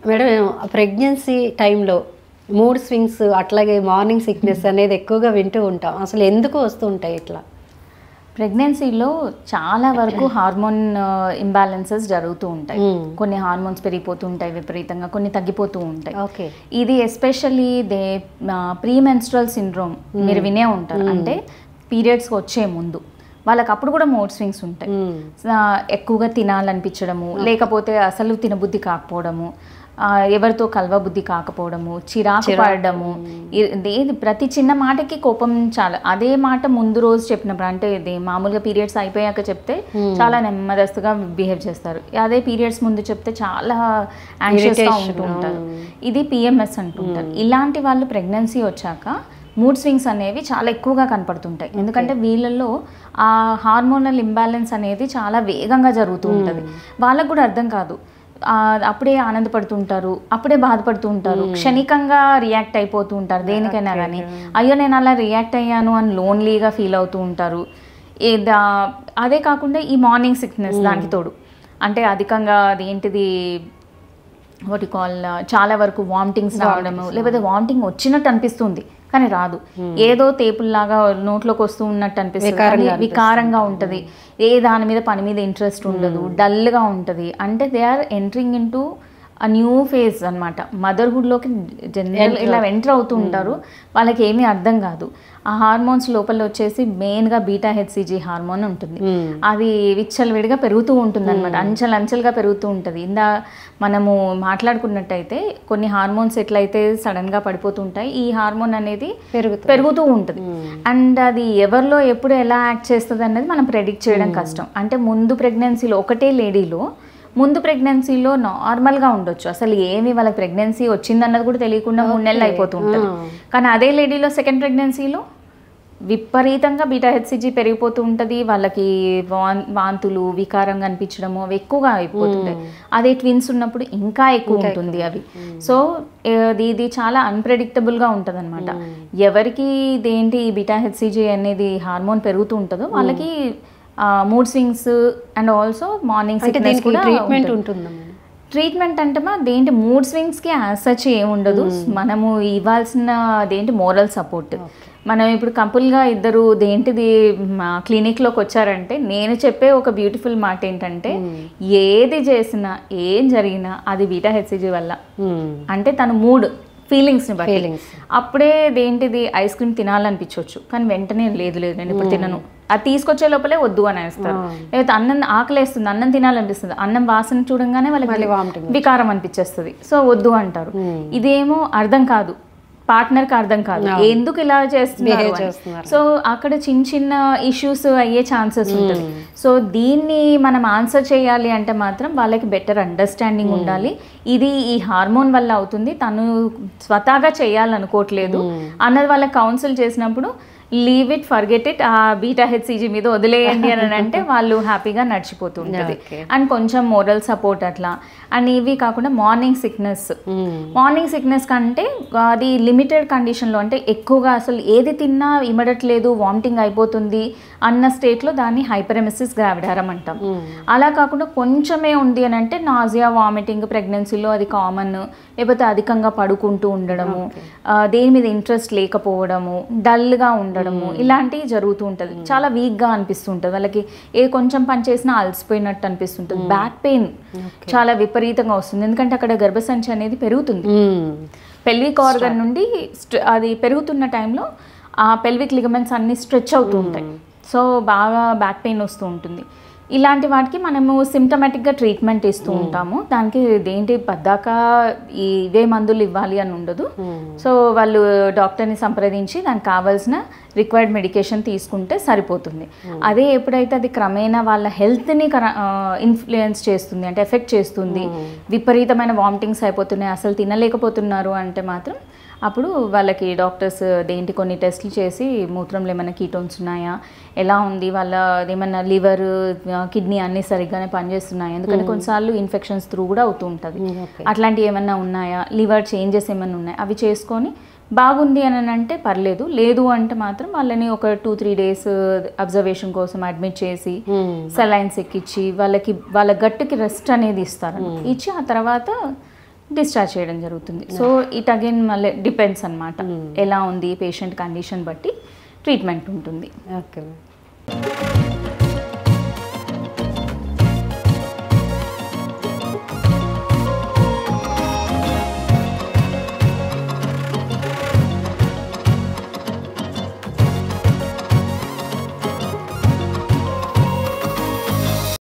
Madam pregnancy టైంలో mood swings అట్లాగే morning sickness అనేది ఎక్కువగా వింటూ ఉంటాం. అసలు ఎందుకు వస్తూ ఉంటాయి ఇట్లా? ప్రెగ్నెన్సీలో చాలా వరకు హార్మోన్ ఇంబ్యాలెన్సెస్ జరుగుతూ ఉంటాయి. కొన్ని హార్మోన్స్ పెరిగిపోతూ ఉంటాయి విపరీతంగా, కొన్ని తగ్గిపోతూ ఉంటాయి. ఓకే. ఇది ఎస్పెషల్లీ ప్రీమెన్స్ట్రల్ సిండ్రోమ్ మీరు వినే ఉంటారు. అంటే పీరియడ్స్కి వచ్చే ముందు వాళ్ళకి అప్పుడు కూడా మూడ్ స్వింగ్స్ ఉంటాయి. ఎక్కువగా తినాలనిపించడము, లేకపోతే అసలు తినబుద్ధి కాకపోవడము, ఎవరితో కలవబుద్ధి కాకపోవడము, చిరాకు పడడము, ప్రతి చిన్న మాటకి కోపం. చాలా అదే మాట ముందు రోజు చెప్పినప్పుడు, అంటే ఇది మామూలుగా పీరియడ్స్ అయిపోయాక చెప్తే చాలా నెమ్మదస్తుగా బిహేవ్ చేస్తారు. అదే పీరియడ్స్ ముందు చెప్తే చాలా యాంగ్షియస్గా ఉంటూ ఉంటారు. ఇది పిఎంఎస్ అంటుంటారు. ఇలాంటి వాళ్ళు ప్రెగ్నెన్సీ వచ్చాక మూడ్ స్వింగ్స్ అనేవి చాలా ఎక్కువగా కనపడుతుంటాయి. ఎందుకంటే వీళ్ళల్లో ఆ హార్మోనల్ ఇంబ్యాలెన్స్ అనేది చాలా వేగంగా జరుగుతూ ఉంటుంది. వాళ్ళకు కూడా అర్థం కాదు. అప్పుడే ఆనందపడుతుంటారు, అప్పుడే బాధపడుతూ ఉంటారు, క్షణికంగా రియాక్ట్ అయిపోతూ ఉంటారు దేనికైనా కానీ. అయ్యో నేను అలా రియాక్ట్ అయ్యాను అని లోన్లీగా ఫీల్ అవుతూ ఉంటారు. అదే కాకుండా ఈ మార్నింగ్ సిక్నెస్ దానికి తోడు, అంటే అధికంగా అదేంటిది వాటి కాల్ చాలా వరకు వామిటింగ్స్ రావడము, లేకపోతే వామిటింగ్ వచ్చినట్టు అనిపిస్తుంది కానీ రాదు, ఏదో తేపుల్లాగా నోట్లోకి వస్తూ ఉన్నట్టు అనిపిస్తుంది, వికారంగా ఉంటుంది, ఏ దాని మీద పని మీద ఇంట్రెస్ట్ ఉండదు, డల్గా ఉంటుంది. అంటే they are entering into a new phase అనమాట. మదర్హుడ్లోకి జనరల్ ఇలా ఎంటర్ అవుతూ ఉంటారు. వాళ్ళకి ఏమీ అర్థం కాదు. ఆ హార్మోన్స్ లోపల వచ్చేసి మెయిన్గా బీటా హెచ్సిజీ హార్మోన్ ఉంటుంది. అది విచ్చలవిడిగా పెరుగుతూ ఉంటుంది అనమాట, అంచెలంచెలుగా పెరుగుతూ ఉంటుంది. మనము మాట్లాడుకున్నట్టయితే కొన్ని హార్మోన్స్ ఎట్లయితే సడన్గా పడిపోతూ ఉంటాయి, ఈ హార్మోన్ అనేది పెరుగుతూ ఉంటుంది. అండ్ అది ఎవరిలో ఎప్పుడు ఎలా యాక్ట్ చేస్తుంది అనేది మనం ప్రెడిక్ట్ చేయడం కష్టం. అంటే ముందు ప్రెగ్నెన్సీలో ఒకటే లేడీలో ముందు ప్రెగ్నెన్సీలో నార్మల్గా ఉండొచ్చు, అసలు ఏమి వాళ్ళకి ప్రెగ్నెన్సీ వచ్చిందన్నది కూడా తెలియకుండా 3 నెలలు అయిపోతూ ఉంటుంది. కానీ అదే లేడీలో సెకండ్ ప్రెగ్నెన్సీలో విపరీతంగా బీటా హెచ్సిజీ పెరిగిపోతూ ఉంటుంది. వాళ్ళకి వాంతులు, వికారంగా అనిపించడము అవి ఎక్కువగా అయిపోతుంటాయి. అదే ట్విన్స్ ఉన్నప్పుడు ఇంకా ఎక్కువ ఉంటుంది అవి. సో ఇది చాలా అన్ప్రెడిక్టబుల్గా ఉంటుంది అనమాట. ఎవరికి ఇదేంటి బీటా హెచ్సిజీ అనేది హార్మోన్ పెరుగుతూ ఉంటుందో వాళ్ళకి mood swings and also morning sickness కూడా ట్రీట్మెంట్ ఉంటుంది. ట్రీట్మెంట్ అంటే అదేంటి మూడ్ స్వింగ్స్కి యాజ్ సచ్ ఏముండదు. మనము ఇవ్వాల్సిన అదేంటి మోరల్ సపోర్ట్. మనం ఇప్పుడు కపుల్గా ఇద్దరు దేంటిది మా క్లినిక్లోకి వచ్చారంటే నేను చెప్పే ఒక బ్యూటిఫుల్ మాట ఏంటంటే, ఏది చేసినా ఏం జరిగినా అది బీటా హెచ్సిజీ వల్ల. అంటే తన మూడ్ ఫీలింగ్స్ని బట్టి. అప్పుడే దేంటిది ఐస్ క్రీమ్ తినాలనిపించవచ్చు కానీ వెంటనే లేదు నేను ఇప్పుడు తినను, అది తీసుకొచ్చే లోపలే వద్దు అని వేస్తారు. లేకపోతే అన్నం ఆకలేస్తుంది, అన్నం తినాలనిపిస్తుంది, అన్నం వాసన చూడంగానే వాళ్ళకి వికారం అనిపించేస్తుంది, సో వద్దు అంటారు. ఇదేమో అర్థం కాదు, పార్ట్నర్కి అర్థం కాదు ఎందుకు ఇలా చేస్తున్నారు. సో అక్కడ చిన్న చిన్న ఇష్యూస్ అయ్యే ఛాన్సెస్ ఉంటుంది. సో దీన్ని మనం ఆన్సర్ చేయాలి అంటే మాత్రం వాళ్ళకి బెటర్ అండర్స్టాండింగ్ ఉండాలి. ఇది ఈ హార్మోన్ వల్ల అవుతుంది, తను స్వతహాగా చేయాలనుకోవట్లేదు అన్నది వాళ్ళకి కౌన్సిల్ చేసినప్పుడు లీవ్ ఇట్, ఫర్గెట్ ఇట్, ఆ బీటా హెచ్సిజీ మీద వదిలేయండి అని అంటే వాళ్ళు హ్యాపీగా నడిచిపోతూ ఉంటుంది. అండ్ కొంచెం మోరల్ సపోర్ట్ అట్లా. అండ్ ఇవి కాకుండా మార్నింగ్ సిక్నెస్ కంటే అది లిమిటెడ్ కండిషన్లో, అంటే ఎక్కువగా అసలు ఏది తిన్నా ఇమడట్లేదు, వామిటింగ్ అయిపోతుంది అన్న స్టేట్లో దాన్ని హైపరెమెసిస్ గ్రావిడారం అంటాం. అలా కాకుండా కొంచెమే ఉంది అని అంటే నాజియా, వామిటింగ్ ప్రెగ్నెన్సీలో అది కామన్. లేకపోతే అధికంగా పడుకుంటూ ఉండడము, దేని మీద ఇంట్రెస్ట్ లేకపోవడము, డల్గా ఉండడము, ఇలాంటివి జరుగుతూ ఉంటుంది. చాలా వీక్గా అనిపిస్తుంటుంది వాళ్ళకి, ఏ కొంచెం పని చేసినా అలసిపోయినట్టు అనిపిస్తుంటుంది. బ్యాక్ పెయిన్ చాలా విపరీతంగా వస్తుంది, ఎందుకంటే అక్కడ గర్భసంచి అనేది పెరుగుతుంది. పెల్విక్ ఆర్గన్ నుండి అది పెరుగుతున్న టైంలో ఆ పెల్విక్ లిగమెంట్స్ అన్ని స్ట్రెచ్ అవుతూ ఉంటాయి. సో బాగా బ్యాక్ పెయిన్ వస్తూ ఉంటుంది. ఇలాంటి వాటికి మనము సిమ్టమాటిక్గా ట్రీట్మెంట్ ఇస్తూ ఉంటాము. దానికి దేంటి పద్దాక ఇవే మందులు ఇవ్వాలి అని ఉండదు. సో వాళ్ళు డాక్టర్ని సంప్రదించి దానికి కావాల్సిన రిక్వైర్డ్ మెడికేషన్ తీసుకుంటే సరిపోతుంది. అదే ఎప్పుడైతే అది క్రమేణా వాళ్ళ హెల్త్ని ఇన్ఫ్లుయెన్స్ చేస్తుంది, అంటే ఎఫెక్ట్ చేస్తుంది, విపరీతమైన వామిటింగ్స్ అయిపోతున్నాయి, అసలు తినలేకపోతున్నారు అంటే మాత్రం అప్పుడు వాళ్ళకి డాక్టర్స్ కొన్ని టెస్టులు చేసి మూత్రంలో ఏమైనా కీటోన్స్ ఉన్నాయా, ఎలా ఉంది, వాళ్ళ ఏమన్నా లివర్, కిడ్నీ అన్నీ సరిగ్గానే పనిచేస్తున్నాయా, ఎందుకంటే కొన్నిసార్లు ఇన్ఫెక్షన్స్ త్రూ కూడా అవుతూ ఉంటుంది. అట్లాంటివి ఏమన్నా ఉన్నాయా, లివర్ చేంజెస్ ఏమైనా ఉన్నాయా, అవి చేసుకొని బాగుంది అని అంటే పర్లేదు, లేదు అంటే మాత్రం వాళ్ళని ఒక 2-3 డేస్ అబ్జర్వేషన్ కోసం అడ్మిట్ చేసి సెలైన్స్ ఎక్కించి వాళ్ళ గట్టుకి రెస్ట్ అనేది ఇస్తారు. ఇచ్చి ఆ తర్వాత డిశ్చార్జ్ చేయడం జరుగుతుంది. సో ఇట్ అగైన్ మళ్ళీ డిపెండ్స్ అనమాట, ఎలా ఉంది పేషెంట్ కండిషన్ బట్టి ట్రీట్మెంట్ ఉంటుంది. ఓకే.